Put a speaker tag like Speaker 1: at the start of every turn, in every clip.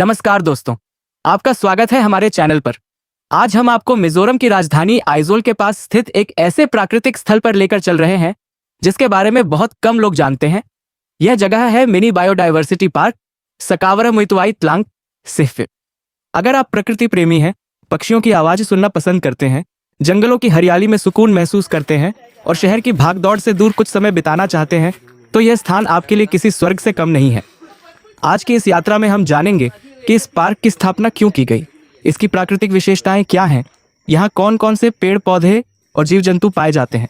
Speaker 1: नमस्कार दोस्तों, आपका स्वागत है हमारे चैनल पर। आज हम आपको मिजोरम की राजधानी आइजोल के पास स्थित एक ऐसे प्राकृतिक स्थल पर लेकर चल रहे हैं जिसके बारे में बहुत कम लोग जानते हैं। यह जगह है मिनी बायोडायवर्सिटी पार्क, सकावरा मुइतुआई त्लांग, सिहफिर। अगर आप प्रकृति प्रेमी हैं, पक्षियों की आवाज सुनना पसंद करते हैं, जंगलों की हरियाली में सुकून महसूस करते हैं और शहर की भागदौड़ से दूर कुछ समय बिताना चाहते हैं, तो यह स्थान आपके लिए किसी स्वर्ग से कम नहीं है। आज की इस यात्रा में हम जानेंगे कि इस पार्क की स्थापना क्यों की गई, इसकी प्राकृतिक विशेषताएं क्या हैं, यहाँ कौन कौन से पेड़ पौधे और जीव जंतु पाए जाते हैं,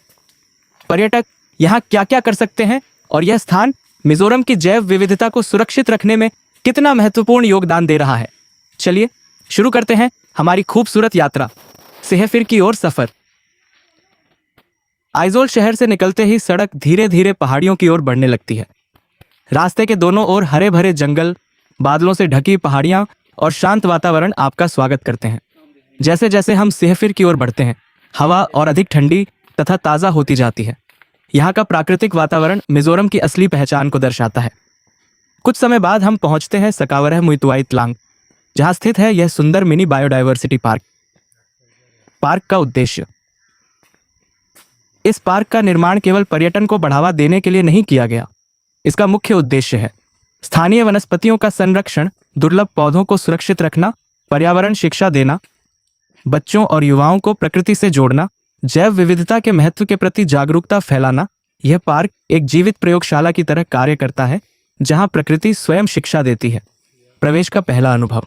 Speaker 1: पर्यटक यहाँ क्या क्या कर सकते हैं और यह स्थान मिजोरम की जैव विविधता को सुरक्षित रखने में कितना महत्वपूर्ण योगदान दे रहा है। चलिए शुरू करते हैं हमारी खूबसूरत यात्रा, सिहफिर की ओर सफर। आइजोल शहर से निकलते ही सड़क धीरे धीरे पहाड़ियों की ओर बढ़ने लगती है। रास्ते के दोनों ओर हरे भरे जंगल, बादलों से ढकी पहाड़ियां और शांत वातावरण आपका स्वागत करते हैं। जैसे जैसे हम सिहफिर की ओर बढ़ते हैं, हवा और अधिक ठंडी तथा ताज़ा होती जाती है। यहाँ का प्राकृतिक वातावरण मिजोरम की असली पहचान को दर्शाता है। कुछ समय बाद हम पहुंचते हैं सकावरा मुइतुआई त्लांग, जहाँ स्थित है यह सुंदर मिनी बायोडायवर्सिटी पार्क। पार्क का उद्देश्य। इस पार्क का निर्माण केवल पर्यटन को बढ़ावा देने के लिए नहीं किया गया। इसका मुख्य उद्देश्य है स्थानीय वनस्पतियों का संरक्षण, दुर्लभ पौधों को सुरक्षित रखना, पर्यावरण शिक्षा देना, बच्चों और युवाओं को प्रकृति से जोड़ना, जैव विविधता के महत्व के प्रति जागरूकता फैलाना। यह पार्क एक जीवित प्रयोगशाला की तरह कार्य करता है, जहां प्रकृति स्वयं शिक्षा देती है। प्रवेश का पहला अनुभव।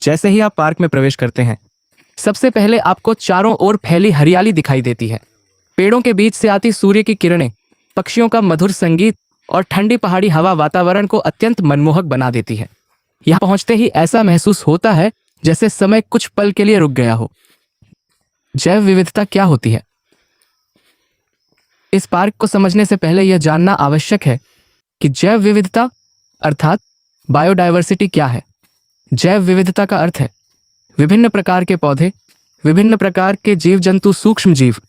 Speaker 1: जैसे ही आप पार्क में प्रवेश करते हैं, सबसे पहले आपको चारों ओर फैली हरियाली दिखाई देती है। पेड़ों के बीच से आती सूर्य की किरणें, पक्षियों का मधुर संगीत और ठंडी पहाड़ी हवा वातावरण को अत्यंत मनमोहक बना देती है। यहाँ पहुंचते ही ऐसा महसूस होता है जैसे समय कुछ पल के लिए रुक गया हो। जैव विविधता क्या होती है? इस पार्क को समझने से पहले यह जानना आवश्यक है कि जैव विविधता अर्थात बायोडायवर्सिटी क्या है। जैव विविधता का अर्थ है विभिन्न प्रकार के पौधे, विभिन्न प्रकार के जीव जंतु, सूक्ष्म जीव,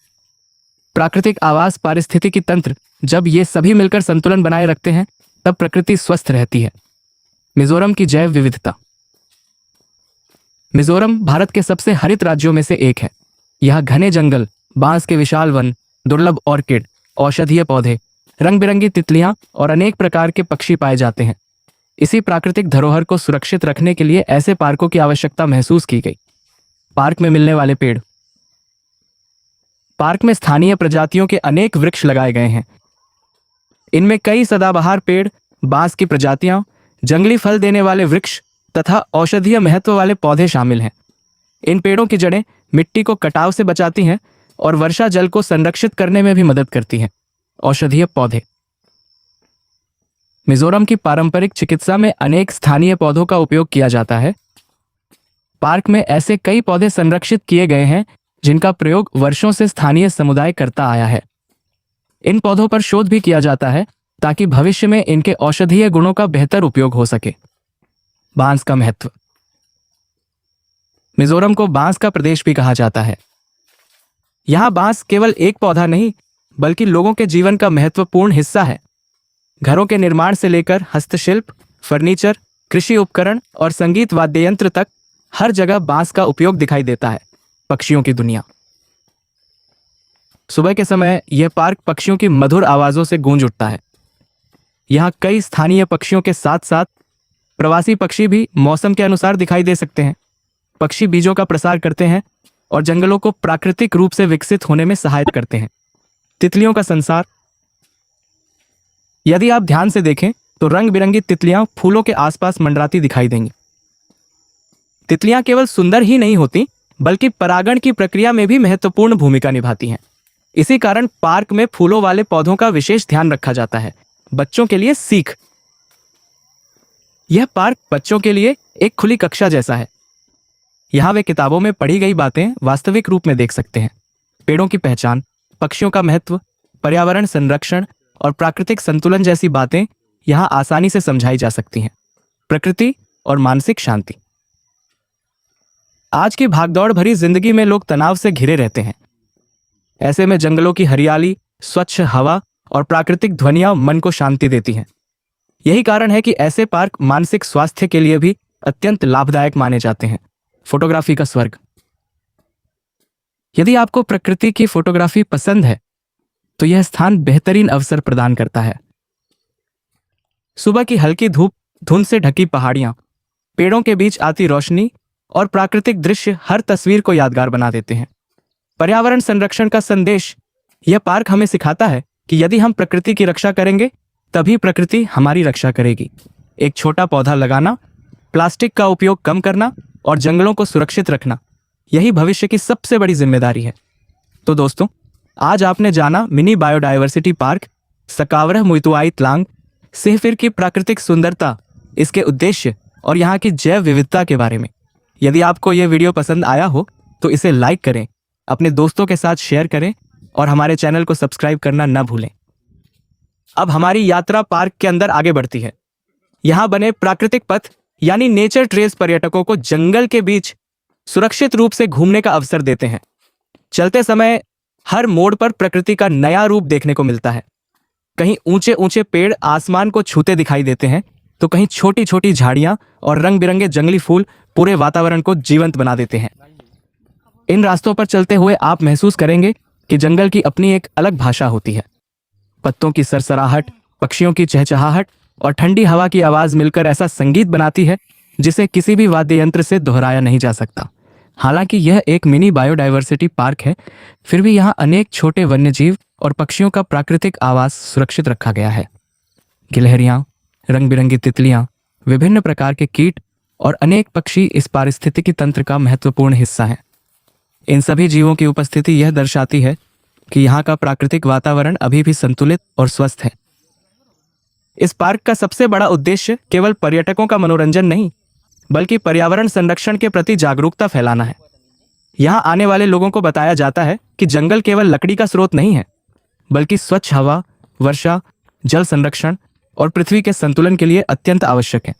Speaker 1: प्राकृतिक आवास, पारिस्थितिकी तंत्र। जब ये सभी मिलकर संतुलन बनाए रखते हैं तब प्रकृति स्वस्थ रहती है। मिजोरम की जैव विविधता। मिजोरम भारत के सबसे हरित राज्यों में से एक है। यह घने जंगल, बांस के विशाल वन, दुर्लभ ऑर्किड, औषधीय पौधे, रंग बिरंगी तितलियां और अनेक प्रकार के पक्षी पाए जाते हैं। इसी प्राकृतिक धरोहर को सुरक्षित रखने के लिए ऐसे पार्कों की आवश्यकता महसूस की गई। पार्क में मिलने वाले पेड़। पार्क में स्थानीय प्रजातियों के अनेक वृक्ष लगाए गए हैं। इनमें कई सदाबहार पेड़, बांस की प्रजातियां, जंगली फल देने वाले वृक्ष तथा औषधीय महत्व वाले पौधे शामिल हैं। इन पेड़ों की जड़ें मिट्टी को कटाव से बचाती हैं और वर्षा जल को संरक्षित करने में भी मदद करती हैं। औषधीय पौधे। मिजोरम की पारंपरिक चिकित्सा में अनेक स्थानीय पौधों का उपयोग किया जाता है। पार्क में ऐसे कई पौधे संरक्षित किए गए हैं जिनका प्रयोग वर्षों से स्थानीय समुदाय करता आया है। इन पौधों पर शोध भी किया जाता है ताकि भविष्य में इनके औषधीय गुणों का बेहतर उपयोग हो सके। बांस का महत्व। मिजोरम को बांस का प्रदेश भी कहा जाता है। यहाँ बांस केवल एक पौधा नहीं बल्कि लोगों के जीवन का महत्वपूर्ण हिस्सा है। घरों के निर्माण से लेकर हस्तशिल्प, फर्नीचर, कृषि उपकरण और संगीत वाद्य यंत्र तक हर जगह बांस का उपयोग दिखाई देता है। पक्षियों की दुनिया। सुबह के समय यह पार्क पक्षियों की मधुर आवाजों से गूंज उठता है। यहाँ कई स्थानीय पक्षियों के साथ साथ प्रवासी पक्षी भी मौसम के अनुसार दिखाई दे सकते हैं। पक्षी बीजों का प्रसार करते हैं और जंगलों को प्राकृतिक रूप से विकसित होने में सहायता करते हैं। तितलियों का संसार। यदि आप ध्यान से देखें तो रंग बिरंगी तितलियां फूलों के आसपास मंडराती दिखाई देंगी। तितलियां केवल सुंदर ही नहीं होती बल्कि परागण की प्रक्रिया में भी महत्वपूर्ण भूमिका निभाती हैं। इसी कारण पार्क में फूलों वाले पौधों का विशेष ध्यान रखा जाता है। बच्चों के लिए सीख। यह पार्क बच्चों के लिए एक खुली कक्षा जैसा है। यहाँ वे किताबों में पढ़ी गई बातें वास्तविक रूप में देख सकते हैं। पेड़ों की पहचान, पक्षियों का महत्व, पर्यावरण संरक्षण और प्राकृतिक संतुलन जैसी बातें यहाँ आसानी से समझाई जा सकती हैं। प्रकृति और मानसिक शांति। आज की भागदौड़ भरी जिंदगी में लोग तनाव से घिरे रहते हैं। ऐसे में जंगलों की हरियाली, स्वच्छ हवा और प्राकृतिक ध्वनियां मन को शांति देती हैं। यही कारण है कि ऐसे पार्क मानसिक स्वास्थ्य के लिए भी अत्यंत लाभदायक माने जाते हैं। फोटोग्राफी का स्वर्ग। यदि आपको प्रकृति की फोटोग्राफी पसंद है तो यह स्थान बेहतरीन अवसर प्रदान करता है। सुबह की हल्की धूप, धुंध से ढकी पहाड़ियां, पेड़ों के बीच आती रोशनी और प्राकृतिक दृश्य हर तस्वीर को यादगार बना देते हैं। पर्यावरण संरक्षण का संदेश। यह पार्क हमें सिखाता है कि यदि हम प्रकृति की रक्षा करेंगे तभी प्रकृति हमारी रक्षा करेगी। एक छोटा पौधा लगाना, प्लास्टिक का उपयोग कम करना और जंगलों को सुरक्षित रखना, यही भविष्य की सबसे बड़ी जिम्मेदारी है। तो दोस्तों, आज आपने जाना मिनी बायोडायवर्सिटी पार्क सकावरह मुइतुआई त्लांग सिहफिर की प्राकृतिक सुंदरता, इसके उद्देश्य और यहाँ की जैव विविधता के बारे में। यदि आपको यह वीडियो पसंद आया हो तो इसे लाइक करें, अपने दोस्तों के साथ शेयर करें और हमारे चैनल को सब्सक्राइब करना न भूलें। अब हमारी यात्रा पार्क के अंदर आगे बढ़ती है। यहाँ बने प्राकृतिक पथ यानी नेचर ट्रेल्स पर्यटकों को जंगल के बीच सुरक्षित रूप से घूमने का अवसर देते हैं। चलते समय हर मोड़ पर प्रकृति का नया रूप देखने को मिलता है। कहीं ऊंचे ऊंचे पेड़ आसमान को छूते दिखाई देते हैं तो कहीं छोटी छोटी झाड़ियां और रंग बिरंगे जंगली फूल पूरे वातावरण को जीवंत बना देते हैं। इन रास्तों पर चलते हुए आप महसूस करेंगे कि जंगल की अपनी एक अलग भाषा होती है। पत्तों की सरसराहट, पक्षियों की चहचहाहट और ठंडी हवा की आवाज मिलकर ऐसा संगीत बनाती है जिसे किसी भी वाद्य यंत्र से दोहराया नहीं जा सकता। हालांकि यह एक मिनी बायोडायवर्सिटी पार्क है, फिर भी यहाँ अनेक छोटे वन्यजीव और पक्षियों का प्राकृतिक आवास सुरक्षित रखा गया है। गिलहरियां, रंग बिरंगी तितलियां, विभिन्न प्रकार के कीट और अनेक पक्षी इस पारिस्थितिकी तंत्र का महत्वपूर्ण हिस्सा हैं। इन सभी जीवों की उपस्थिति यह दर्शाती है कि यहाँ का प्राकृतिक वातावरण अभी भी संतुलित और स्वस्थ है। इस पार्क का सबसे बड़ा उद्देश्य केवल पर्यटकों का मनोरंजन नहीं, बल्कि पर्यावरण संरक्षण के प्रति जागरूकता फैलाना है। यहाँ आने वाले लोगों को बताया जाता है कि जंगल केवल लकड़ी का स्रोत नहीं है, बल्कि स्वच्छ हवा, वर्षा, जल संरक्षण और पृथ्वी के संतुलन के लिए अत्यंत आवश्यक है।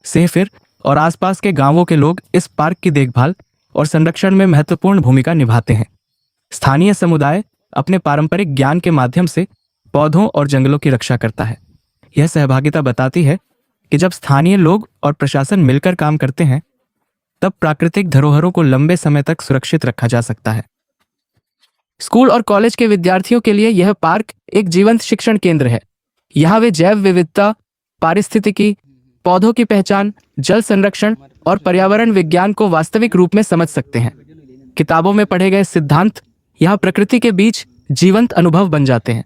Speaker 1: सिहफिर और आसपास के गांवों के लोग इस पार्क की देखभाल और संरक्षण में महत्वपूर्ण भूमिका निभाते हैं। स्थानीय समुदाय अपने पारंपरिक ज्ञान के माध्यम से पौधों और जंगलों की रक्षा करता है। यह सहभागिता बताती है कि जब स्थानीय लोग और प्रशासन मिलकर काम करते हैं तब प्राकृतिक धरोहरों को लंबे समय तक सुरक्षित रखा जा सकता है। स्कूल और कॉलेज के विद्यार्थियों के लिए यह पार्क एक जीवंत शिक्षण केंद्र है। यहाँ वे जैव विविधता, पारिस्थितिकी, पौधों की पहचान, जल संरक्षण और पर्यावरण विज्ञान को वास्तविक रूप में समझ सकते हैं। किताबों में पढ़े गए सिद्धांत यहाँ प्रकृति के बीच जीवंत अनुभव बन जाते हैं।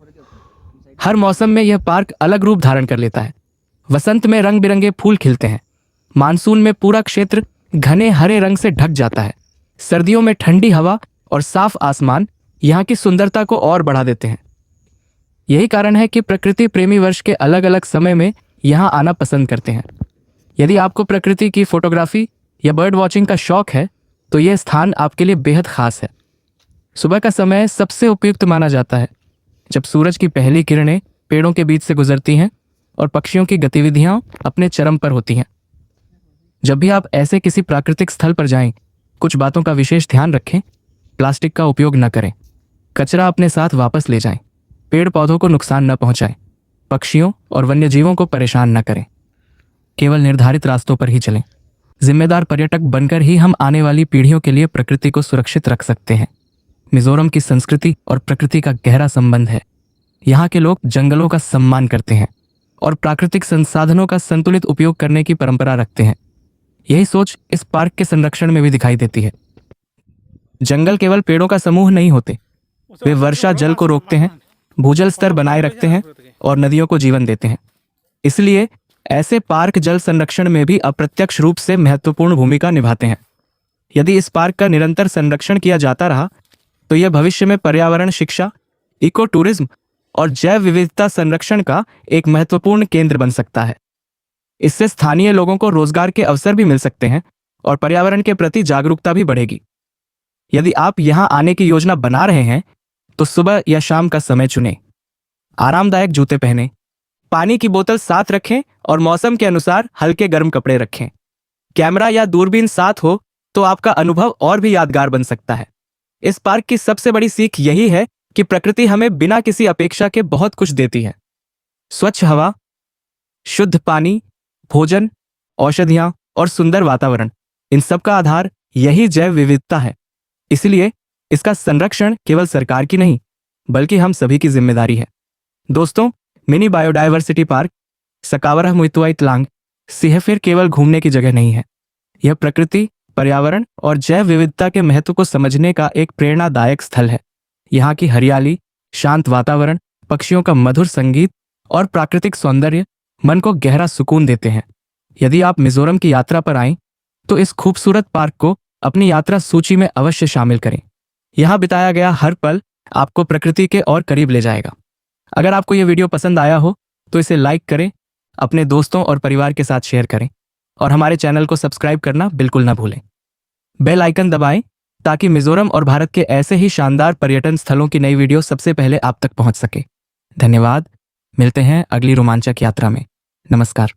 Speaker 1: हर मौसम में यह पार्क अलग रूप धारण कर लेता है। वसंत में रंग बिरंगे फूल खिलते हैं, मानसून में पूरा क्षेत्र घने हरे रंग से ढक जाता है, सर्दियों में ठंडी हवा और साफ आसमान यहाँ की सुंदरता को और बढ़ा देते हैं। यही कारण है कि प्रकृति प्रेमी वर्ष के अलग अलग समय में यहाँ आना पसंद करते हैं। यदि आपको प्रकृति की फोटोग्राफी या बर्ड वॉचिंग का शौक है तो यह स्थान आपके लिए बेहद खास है। सुबह का समय सबसे उपयुक्त माना जाता है, जब सूरज की पहली किरणें पेड़ों के बीच से गुजरती हैं और पक्षियों की गतिविधियां अपने चरम पर होती हैं। जब भी आप ऐसे किसी प्राकृतिक स्थल पर जाएं, कुछ बातों का विशेष ध्यान रखें। प्लास्टिक का उपयोग न करें, कचरा अपने साथ वापस ले जाएं, पेड़ पौधों को नुकसान न पहुंचाएं, पक्षियों और वन्यजीवों को परेशान न करें। केवल निर्धारित रास्तों पर ही चलें। जिम्मेदार पर्यटक बनकर ही हम आने वाली पीढ़ियों के लिए प्रकृति को सुरक्षित रख सकते हैं। मिजोरम की संस्कृति और प्रकृति का गहरा संबंध है। यहाँ के लोग जंगलों का सम्मान करते हैं और प्राकृतिक संसाधनों का संतुलित उपयोग करने की परंपरा रखते हैं। यही सोच इस पार्क के संरक्षण में भी दिखाई देती है। जंगल केवल पेड़ों का समूह नहीं होते, वे वर्षा जल को रोकते हैं, भूजल स्तर बनाए रखते हैं और नदियों को जीवन देते हैं। इसलिए ऐसे पार्क जल संरक्षण में भी अप्रत्यक्ष रूप से महत्वपूर्ण भूमिका निभाते हैं। यदि इस पार्क का निरंतर संरक्षण किया जाता रहा तो यह भविष्य में पर्यावरण शिक्षा, इको टूरिज्म और जैव विविधता संरक्षण का एक महत्वपूर्ण केंद्र बन सकता है। इससे स्थानीय लोगों को रोजगार के अवसर भी मिल सकते हैं और पर्यावरण के प्रति जागरूकता भी बढ़ेगी। यदि आप यहां आने की योजना बना रहे हैं तो सुबह या शाम का समय चुनें। आरामदायक जूते पहनें, पानी की बोतल साथ रखें और मौसम के अनुसार हल्के गर्म कपड़े रखें। कैमरा या दूरबीन साथ हो तो आपका अनुभव और भी यादगार बन सकता है। इस पार्क की सबसे बड़ी सीख यही है कि प्रकृति हमें बिना किसी अपेक्षा के बहुत कुछ देती है। स्वच्छ हवा, शुद्ध पानी, भोजन, औषधियां और सुंदर वातावरण, इन सब का आधार यही जैव विविधता है। इसलिए इसका संरक्षण केवल सरकार की नहीं, बल्कि हम सभी की जिम्मेदारी है। दोस्तों, मिनी बायोडायवर्सिटी पार्क सकावरह मुइतुआई तलांग सिर्फ केवल घूमने की जगह नहीं है। यह प्रकृति, पर्यावरण और जैव विविधता के महत्व को समझने का एक प्रेरणादायक स्थल है। यहाँ की हरियाली, शांत वातावरण, पक्षियों का मधुर संगीत और प्राकृतिक सौंदर्य मन को गहरा सुकून देते हैं। यदि आप मिजोरम की यात्रा पर आएं, तो इस खूबसूरत पार्क को अपनी यात्रा सूची में अवश्य शामिल करें। यहाँ बिताया गया हर पल आपको प्रकृति के और करीब ले जाएगा। अगर आपको यह वीडियो पसंद आया हो तो इसे लाइक करें, अपने दोस्तों और परिवार के साथ शेयर करें और हमारे चैनल को सब्सक्राइब करना बिल्कुल ना भूलें। बेल आइकन दबाएं ताकि मिजोरम और भारत के ऐसे ही शानदार पर्यटन स्थलों की नई वीडियो सबसे पहले आप तक पहुंच सके। धन्यवाद। मिलते हैं अगली रोमांचक यात्रा में। नमस्कार।